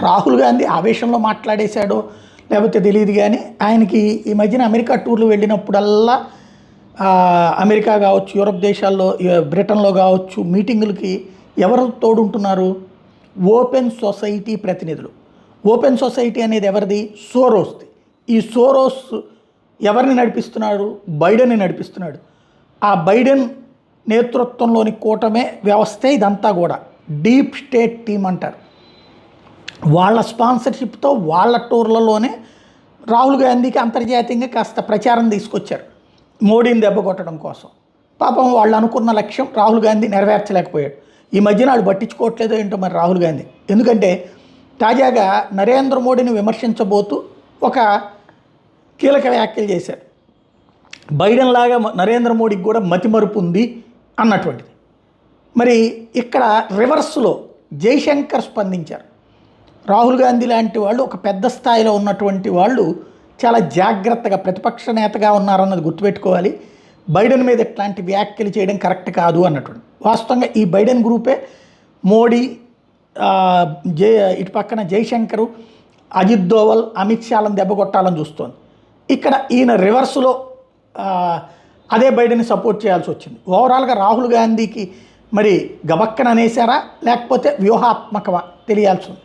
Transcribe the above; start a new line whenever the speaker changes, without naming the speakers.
రాహుల్ గాంధీ ఆవేశంలో మాట్లాడేశాడో లేకపోతే తెలియదు కానీ ఆయనకి ఈ మధ్యన అమెరికా టూర్లు వెళ్ళినప్పుడల్లా అమెరికా కావచ్చు, యూరప్ దేశాల్లో, బ్రిటన్లో కావచ్చు, మీటింగులకి ఎవరు తోడుంటున్నారు? ఓపెన్ సొసైటీ ప్రతినిధులు. ఓపెన్ సొసైటీ అనేది ఎవరిది? సోరోస్ది. ఈ సోరోస్ ఎవరిని నడిపిస్తున్నారు? బైడెన్ని నడిపిస్తున్నాడు. ఆ బైడెన్ నేతృత్వంలోని కూటమే వ్యవస్థే ఇదంతా కూడా. డీప్ స్టేట్ టీమ్ అంటారు. వాళ్ళ స్పాన్సర్షిప్తో వాళ్ళ టూర్లలోనే రాహుల్ గాంధీకి అంతర్జాతీయంగా కాస్త ప్రచారం తీసుకొచ్చారు మోడీని దెబ్బ కొట్టడం కోసం. పాపం వాళ్ళు అనుకున్న లక్ష్యం రాహుల్ గాంధీ నెరవేర్చలేకపోయాడు. ఈ మధ్యన వాళ్ళు పట్టించుకోవట్లేదో ఏంటో మరి రాహుల్ గాంధీ. ఎందుకంటే తాజాగా నరేంద్ర మోడీని విమర్శించబోతూ ఒక కీలక వ్యాఖ్యలు చేశారు. బైడెన్ లాగా నరేంద్ర మోడీకి కూడా మతిమరుపు ఉంది అన్నటువంటిది. మరి ఇక్కడ రివర్స్లో జైశంకర్ స్పందించారు. రాహుల్ గాంధీ లాంటి వాళ్ళు ఒక పెద్ద స్థాయిలో ఉన్నటువంటి వాళ్ళు చాలా జాగ్రత్తగా ప్రతిపక్ష నేతగా ఉన్నారన్నది గుర్తుపెట్టుకోవాలి. బైడెన్ మీద ఇట్లాంటి వ్యాఖ్యలు చేయడం కరెక్ట్ కాదు అన్నటువంటి. వాస్తవంగా ఈ బైడెన్ గ్రూపే మోడీ, ఇటు పక్కన జైశంకరు, అజిత్ దోవల్, అమిత్ షాలను దెబ్బకొట్టాలని చూస్తోంది. ఇక్కడ ఈయన రివర్స్లో అదే బైడెన్ని సపోర్ట్ చేయాల్సి వచ్చింది. ఓవరాల్గా రాహుల్ గాంధీకి మరి గబక్కన అనేసారా లేకపోతే వ్యూహాత్మకమా తెలియాల్సి ఉంది.